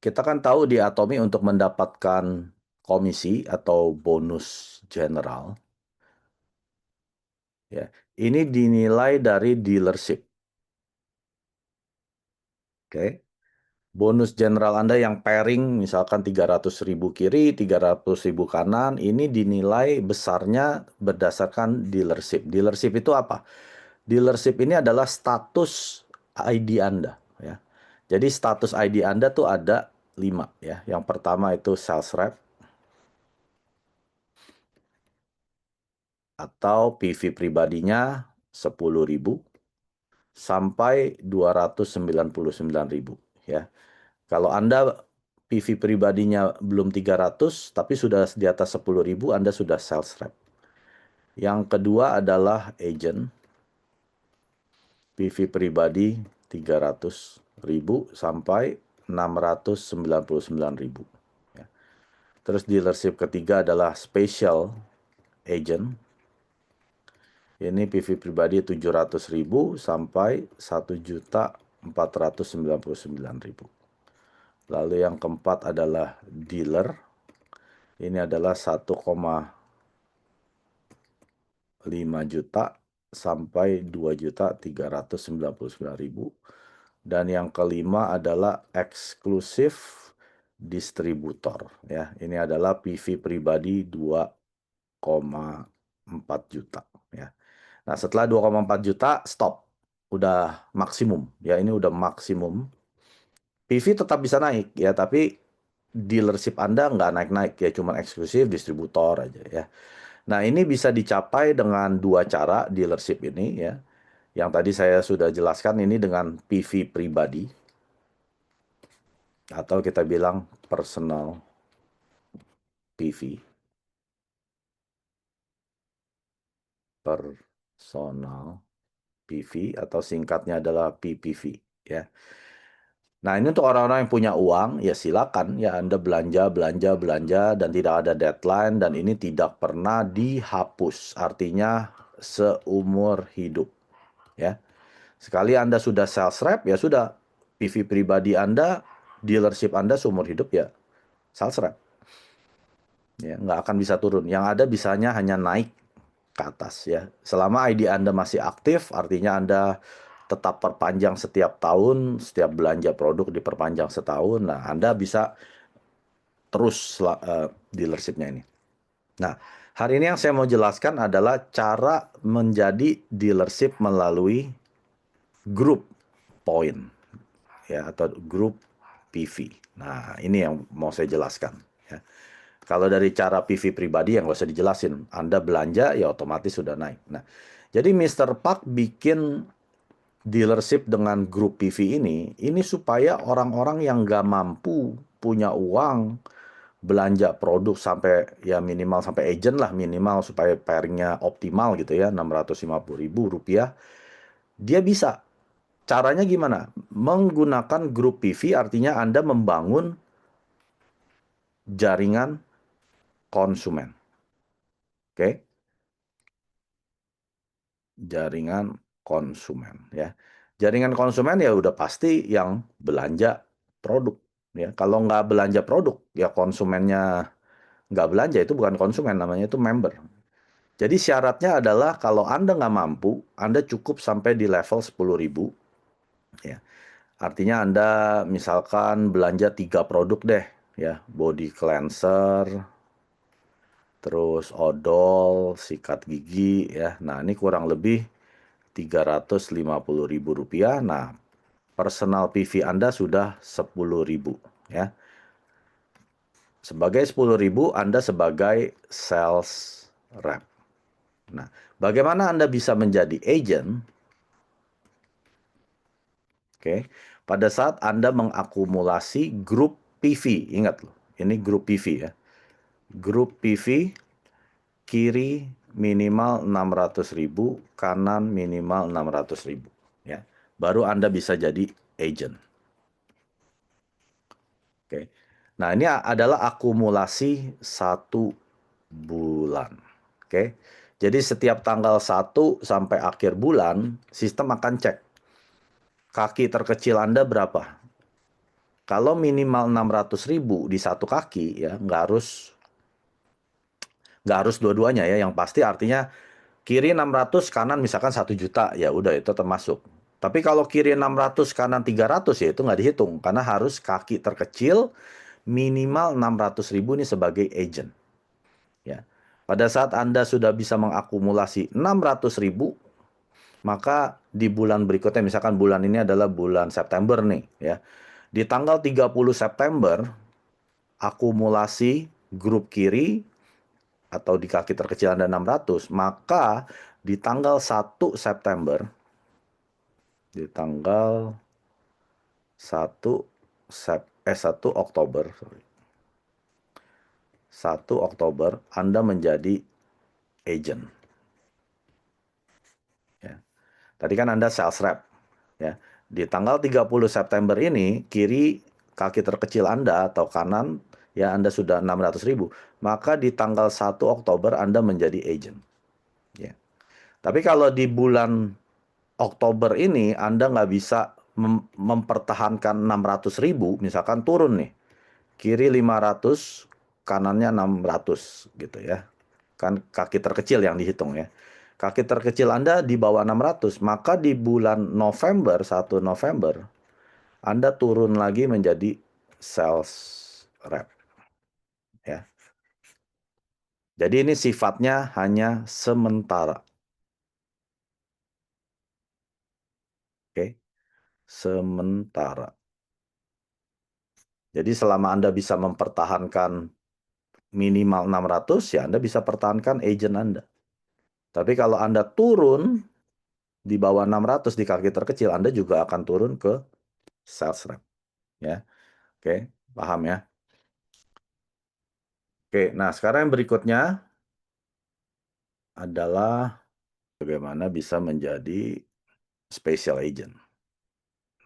kita kan tahu di Atomi untuk mendapatkan komisi atau bonus general, ya, ini dinilai dari dealership. Oke. Bonus general Anda yang pairing misalkan 300.000 kiri, 300.000 kanan, ini dinilai besarnya berdasarkan dealership. Dealership itu apa? Dealership ini adalah status ID Anda, ya. Jadi status ID Anda tuh ada 5, ya. Yang pertama itu sales rep atau PV pribadinya 10.000 sampai 299.000, ya. Kalau Anda PV pribadinya belum 300, tapi sudah di atas 10.000, Anda sudah sales rep. Yang kedua adalah agent. PV pribadi 300.000 sampai 699.000. Ya. Terus dealership ketiga adalah special agent. Ini PV pribadi 700.000 sampai 1.499.000. Lalu yang keempat adalah dealer. Ini adalah 1,5 juta sampai 2.399.000. Dan yang kelima adalah eksklusif distributor, ya. Ini adalah PV pribadi 2,4 juta, ya. Nah, setelah 2,4 juta stop. Udah maksimum, ya. Ini udah maksimum. PV tetap bisa naik, ya, tapi dealership Anda nggak naik-naik, ya, cuma eksklusif distributor aja, ya. Nah, ini bisa dicapai dengan dua cara dealership ini, ya. Yang tadi saya sudah jelaskan, ini dengan PV pribadi atau kita bilang personal PV. Personal PV atau singkatnya adalah PPV, ya. Nah, ini untuk orang-orang yang punya uang, ya silakan, ya, Anda belanja, belanja, belanja, dan tidak ada deadline, dan ini tidak pernah dihapus. Artinya seumur hidup, ya. Sekali Anda sudah sales rep, ya sudah. PV pribadi Anda, dealership Anda seumur hidup, ya sales rep. Ya, nggak akan bisa turun. Yang ada bisanya hanya naik ke atas, ya. Selama ID Anda masih aktif, artinya Anda tetap perpanjang setiap tahun, setiap belanja produk diperpanjang setahun. Nah, Anda bisa terus dealershipnya ini. Nah, hari ini yang saya mau jelaskan adalah cara menjadi dealership melalui grup point, ya, atau grup PV. Nah, ini yang mau saya jelaskan, ya. Kalau dari cara PV pribadi yang nggak usah dijelasin, Anda belanja ya otomatis sudah naik. Nah, jadi Mr. Park bikin dealership dengan grup PV ini supaya orang-orang yang nggak mampu punya uang belanja produk sampai ya minimal sampai agent lah minimal supaya pairingnya optimal gitu ya, 650.000 rupiah, dia bisa. Caranya gimana? Menggunakan grup PV artinya Anda membangun jaringan konsumen. Oke? Jaringan konsumen, ya. Jaringan konsumen ya udah pasti yang belanja produk, ya. Kalau nggak belanja produk, ya konsumennya nggak belanja, itu bukan konsumen, namanya itu member. Jadi syaratnya adalah kalau Anda nggak mampu, Anda cukup sampai di level 10.000, ya. Artinya Anda misalkan belanja 3 produk deh, ya. Body cleanser, terus odol, sikat gigi, ya. Nah, ini kurang lebih 350.000 rupiah. Nah, personal PV Anda sudah 10.000, ya. Sebagai 10.000, Anda sebagai sales rep. Nah, bagaimana Anda bisa menjadi agent? Oke, pada saat Anda mengakumulasi grup PV, ingat loh, ini grup PV, ya. Grup PV kiri minimal 600.000, kanan minimal 600.000, ya. Baru Anda bisa jadi agent. Oke. Nah, ini adalah akumulasi 1 bulan. Oke. Jadi setiap tanggal 1 sampai akhir bulan, sistem akan cek kaki terkecil Anda berapa. kalau minimal 600.000 di satu kaki ya, nggak harus dua-duanya ya. Yang pasti artinya kiri 600, kanan misalkan 1 juta, ya udah itu termasuk. Tapi kalau kiri 600, kanan 300 ya itu nggak dihitung karena harus kaki terkecil minimal 600.000 ini sebagai agent. Ya. Pada saat Anda sudah bisa mengakumulasi 600.000, maka di bulan berikutnya, misalkan bulan ini adalah bulan September nih, ya. Di tanggal 30 September, akumulasi grup kiri atau di kaki terkecil Anda 600, maka di tanggal 1 September, di tanggal 1 Oktober, sorry. 1 Oktober Anda menjadi agent. Ya. Tadi kan Anda sales rep. Ya. Di tanggal 30 September ini, kiri kaki terkecil Anda atau kanan, ya Anda sudah 600.000. Maka di tanggal 1 Oktober Anda menjadi agent. Ya. Tapi kalau di bulan Oktober ini Anda nggak bisa mempertahankan 600.000, misalkan turun nih. Kiri 500, kanannya 600 gitu ya. Kan kaki terkecil yang dihitung ya. Kaki terkecil Anda di bawah 600, maka di bulan November, 1 November, Anda turun lagi menjadi sales rep. Ya. Jadi ini sifatnya hanya sementara. Oke. Sementara. Jadi selama Anda bisa mempertahankan minimal 600, ya Anda bisa pertahankan agent Anda. Tapi kalau Anda turun di bawah 600 di kaki terkecil, Anda juga akan turun ke sales rep. Ya. Oke, paham ya? Oke, nah sekarang yang berikutnya adalah bagaimana bisa menjadi special agent.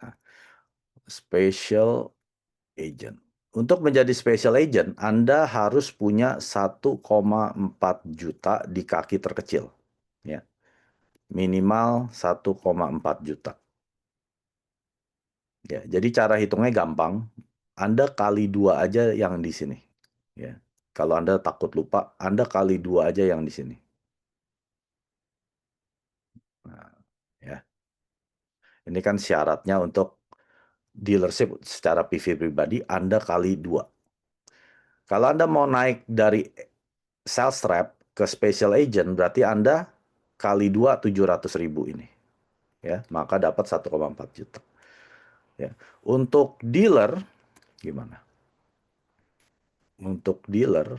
Nah, special agent. Untuk menjadi special agent, Anda harus punya 1,4 juta di kaki terkecil. Ya. Minimal 1,4 juta. Ya, jadi cara hitungnya gampang. Anda kali 2 aja yang di sini. Ya. Kalau Anda takut lupa, Anda kali 2 aja yang di sini. Nah, ya. Ini kan syaratnya untuk dealership secara PV pribadi, Anda kali 2. Kalau Anda mau naik dari sales rep ke special agent, berarti Anda kali 2 700.000 ini. Ya, maka dapat 1,4 juta. Ya. Untuk dealer, gimana? Untuk dealer,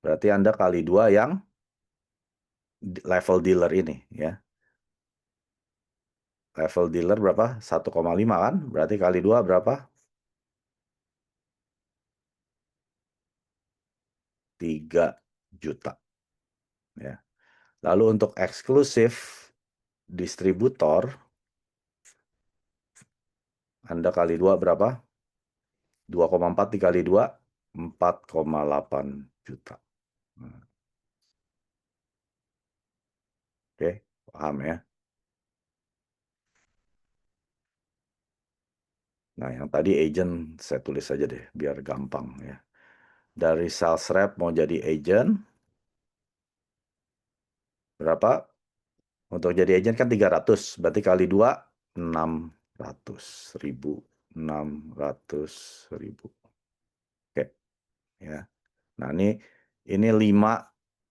berarti Anda kali 2 yang level dealer ini. Ya. Level dealer berapa? 1,5 kan? Berarti kali 2 berapa? 3 juta. Ya. Lalu untuk eksklusif distributor, Anda kali 2 berapa? 2,4 dikali 2, 4,8 juta. Oke, paham ya? Nah, yang tadi agent saya tulis saja deh, biar gampang ya. Dari sales rep mau jadi agent, berapa? Untuk jadi agent kan 300, berarti kali 2, 600.000. 600.000. Oke, ya. Nah, ini 5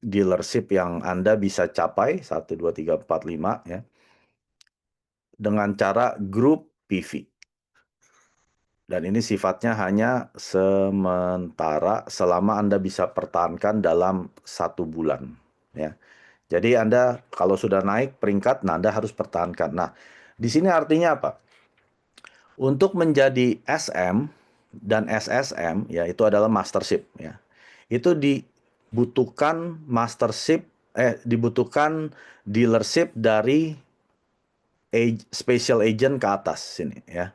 dealership yang Anda bisa capai, 1, 2, 3, 4, 5 ya. Dengan cara grup PV. Dan ini sifatnya hanya sementara selama Anda bisa pertahankan dalam 1 bulan. Ya. Jadi Anda kalau sudah naik peringkat, nah Anda harus pertahankan. Nah, di sini artinya apa? Untuk menjadi SM dan SSM, ya itu adalah mastership. Ya. Itu dibutuhkan dibutuhkan dealership dari special agent ke atas sini. Ya.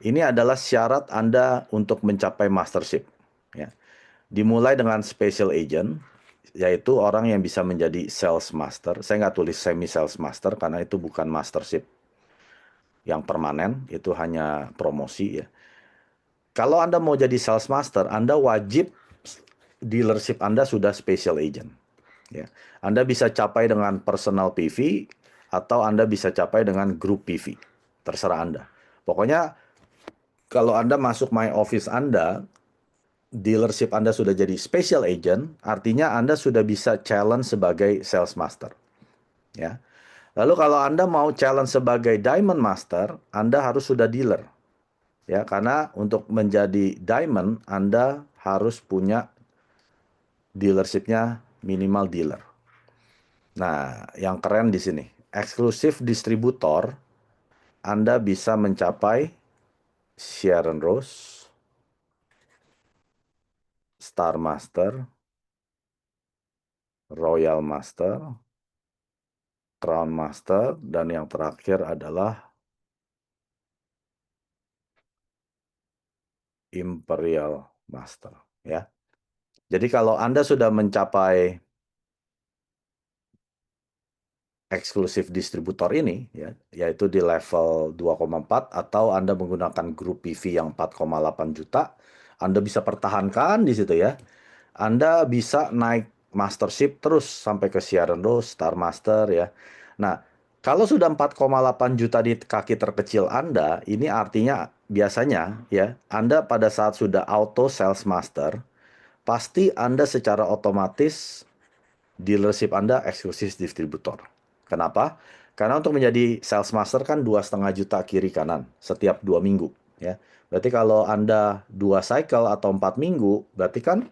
Ini adalah syarat Anda untuk mencapai mastership. Ya. Dimulai dengan special agent, yaitu orang yang bisa menjadi sales master. Saya nggak tulis semi sales master karena itu bukan mastership. yang permanen, itu hanya promosi ya. Kalau Anda mau jadi sales master, Anda wajib dealership Anda sudah special agent. Ya. Anda bisa capai dengan personal PV atau Anda bisa capai dengan group PV. Terserah Anda. Pokoknya kalau Anda masuk my office Anda, dealership Anda sudah jadi special agent, artinya Anda sudah bisa challenge sebagai sales master. Ya. Lalu kalau Anda mau challenge sebagai diamond master, Anda harus sudah dealer. Ya, karena untuk menjadi diamond Anda harus punya dealershipnya minimal dealer. Nah, yang keren di sini, eksklusif distributor, Anda bisa mencapai Sharon Rose, Star Master, Royal Master, Crown Master, dan yang terakhir adalah Imperial Master. Ya, jadi kalau Anda sudah mencapai eksklusif distributor ini, ya, yaitu di level 2,4 atau Anda menggunakan grup PV yang 4,8 juta, Anda bisa pertahankan di situ ya. Anda bisa naik mastership terus sampai ke Sharon Rose, Star Master ya. Nah, kalau sudah 4,8 juta di kaki terkecil Anda, ini artinya biasanya ya, Anda pada saat sudah auto sales master, pasti Anda secara otomatis dealership Anda eksklusif distributor. Kenapa? Karena untuk menjadi sales master kan 2,5 juta kiri kanan setiap 2 minggu. Ya. Berarti kalau Anda 2 cycle atau 4 minggu, berarti kan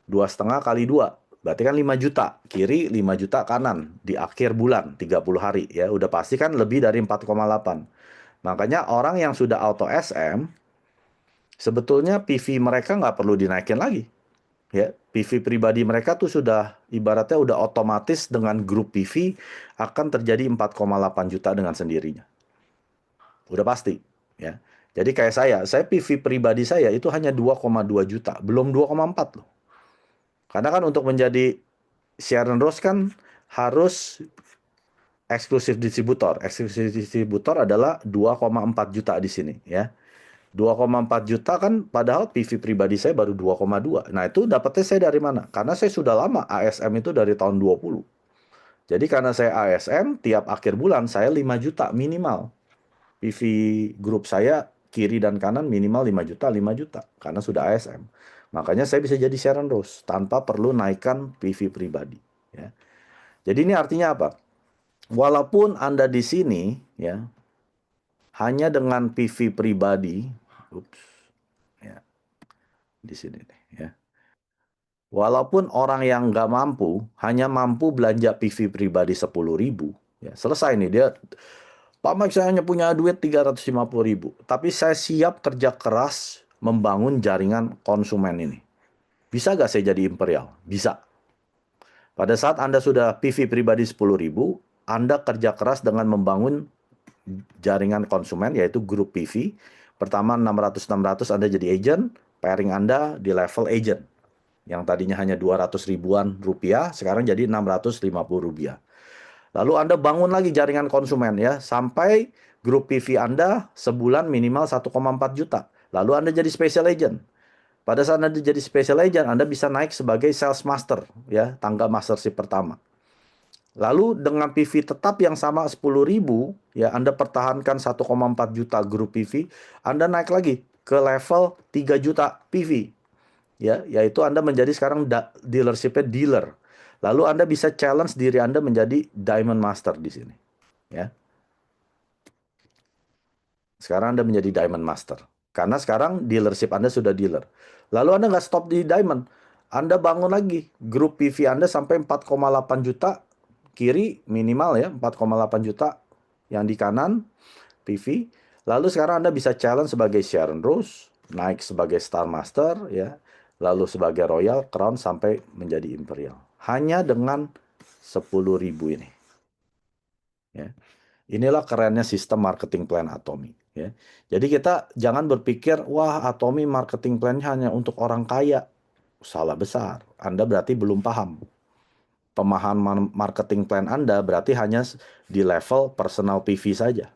2,5 kali 2. Berarti kan 5 juta. Kiri 5 juta kanan di akhir bulan 30 hari. Ya, udah pasti kan lebih dari 4,8. Makanya orang yang sudah auto SM, sebetulnya PV mereka nggak perlu dinaikin lagi. Ya, PV pribadi mereka tuh sudah ibaratnya udah otomatis dengan grup PV akan terjadi 4,8 juta dengan sendirinya. Udah pasti, ya. Jadi kayak saya PV pribadi saya itu hanya 2,2 juta, belum 2,4 loh. Karena kan untuk menjadi Sharon Rose kan harus eksklusif distributor. Eksklusif distributor adalah 2,4 juta di sini, ya. 2,4 juta kan padahal PV pribadi saya baru 2,2. Nah, itu dapatnya saya dari mana? Karena saya sudah lama ASM itu dari tahun 20. Jadi karena saya ASM, tiap akhir bulan saya 5 juta minimal. PV grup saya kiri dan kanan minimal 5 juta, 5 juta. Karena sudah ASM. Makanya saya bisa jadi Sharon Rose tanpa perlu naikkan PV pribadi. Ya. Jadi ini artinya apa? Walaupun Anda di sini, ya, hanya dengan PV pribadi, ups, ya, di sini nih, ya. Walaupun orang yang nggak mampu, hanya mampu belanja PV pribadi 10.000, ya, selesai nih dia, Pak Mike saya hanya punya duit 350.000, tapi saya siap kerja keras membangun jaringan konsumen ini. Bisa nggak saya jadi Imperial? Bisa. Pada saat Anda sudah PV pribadi 10.000, Anda kerja keras dengan membangun jaringan konsumen, yaitu grup PV. Pertama 600-600 Anda jadi agent, pairing Anda di level agent. Yang tadinya hanya 200 ribuan rupiah, sekarang jadi 650 rupiah. Lalu Anda bangun lagi jaringan konsumen ya, sampai grup PV Anda sebulan minimal 1,4 juta. Lalu Anda jadi special agent. Pada saat Anda jadi special agent, Anda bisa naik sebagai sales master ya, tangga mastership pertama. Lalu dengan PV tetap yang sama 10.000, ya Anda pertahankan 1,4 juta grup PV, Anda naik lagi ke level 3 juta PV. Ya, yaitu Anda menjadi sekarang dealership-nya dealer. Lalu Anda bisa challenge diri Anda menjadi Diamond Master di sini. Ya. Sekarang Anda menjadi Diamond Master. Karena sekarang dealership Anda sudah dealer. Lalu Anda nggak stop di Diamond. Anda bangun lagi grup PV Anda sampai 4,8 juta kiri minimal ya, 4,8 juta yang di kanan PV. Lalu sekarang Anda bisa challenge sebagai Sharon Rose, naik sebagai Star Master ya, lalu sebagai Royal, Crown sampai menjadi Imperial. Hanya dengan 10.000 ini. Ya. Inilah kerennya sistem marketing plan Atomy. Ya. Jadi kita jangan berpikir, wah Atomy marketing plan hanya untuk orang kaya. Salah besar. Anda berarti belum paham. Pemahaman marketing plan Anda berarti hanya di level personal PV saja.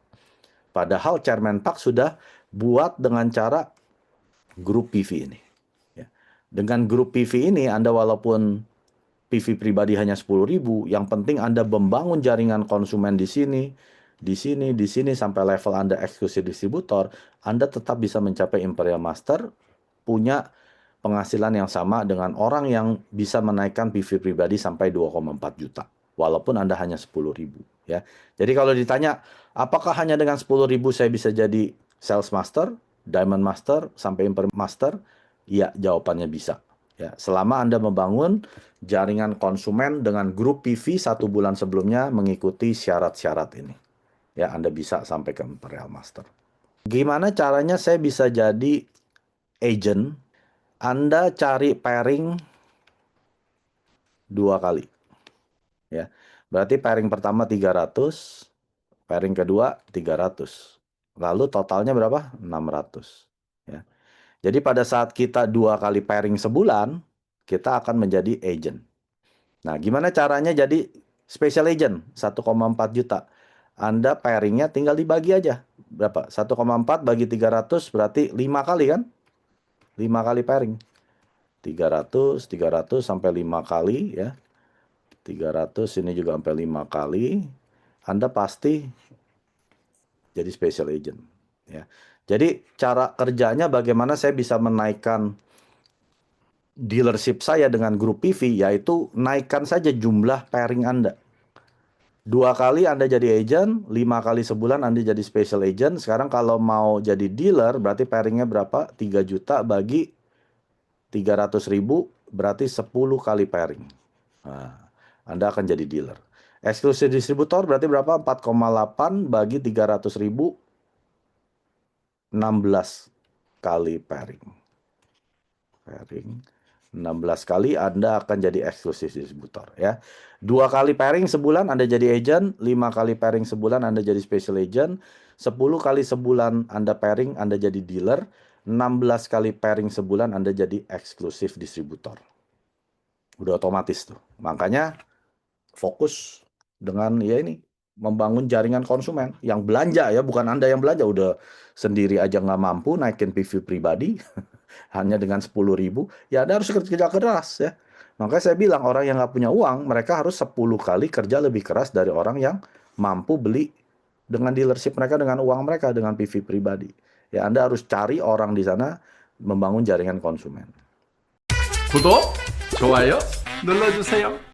Padahal Chairman Park sudah buat dengan cara grup PV ini. Ya. Dengan grup PV ini, Anda walaupun PV pribadi hanya 10.000, yang penting Anda membangun jaringan konsumen di sini, di sini, di sini, sampai level Anda eksklusif distributor, Anda tetap bisa mencapai Imperial Master, punya penghasilan yang sama dengan orang yang bisa menaikkan PV pribadi sampai 2,4 juta. Walaupun Anda hanya 10.000. Ya. Jadi kalau ditanya, apakah hanya dengan 10.000 saya bisa jadi Sales Master, Diamond Master, sampai Imperial Master? Ya, jawabannya bisa. Ya, selama Anda membangun jaringan konsumen dengan grup PV 1 bulan sebelumnya mengikuti syarat-syarat ini. Ya, Anda bisa sampai ke Imperial Master. Gimana caranya saya bisa jadi agent? Anda cari pairing 2 kali. Ya. Berarti pairing pertama 300, pairing kedua 300. Lalu totalnya berapa? 600. Ya. Jadi pada saat kita 2 kali pairing sebulan, kita akan menjadi agent. Nah, gimana caranya jadi special agent? 1,4 juta. Anda pairingnya tinggal dibagi aja. Berapa? 1,4 bagi 300 berarti 5 kali kan? 5 kali pairing. 300, 300 sampai 5 kali ya. 300 ini juga sampai 5 kali. Anda pasti jadi special agent. Ya. Jadi cara kerjanya bagaimana saya bisa menaikkan dealership saya dengan grup PV, yaitu naikkan saja jumlah pairing Anda. 2 kali Anda jadi agent, 5 kali sebulan Anda jadi special agent. Sekarang kalau mau jadi dealer, berarti pairingnya berapa? 3 juta bagi 300.000, berarti 10 kali pairing. Nah, Anda akan jadi dealer. Eksklusif distributor berarti berapa? 4,8 bagi 300.000, 16 kali pairing. Pairing 16 kali Anda akan jadi eksklusif distributor ya. 2 kali pairing sebulan Anda jadi agent, 5 kali pairing sebulan Anda jadi special agent, 10 kali sebulan Anda pairing Anda jadi dealer, 16 kali pairing sebulan Anda jadi eksklusif distributor. Udah otomatis tuh. Makanya fokus dengan ya ini membangun jaringan konsumen yang belanja ya, bukan Anda yang belanja, udah sendiri aja nggak mampu naikin PV pribadi hanya dengan 10.000, ya Anda harus kerja keras ya. Makanya saya bilang orang yang nggak punya uang, mereka harus 10 kali kerja lebih keras dari orang yang mampu beli dengan dealership mereka, dengan uang mereka, dengan PV pribadi. Ya Anda harus cari orang di sana membangun jaringan konsumen. 구독, 좋아요 눌러주세요.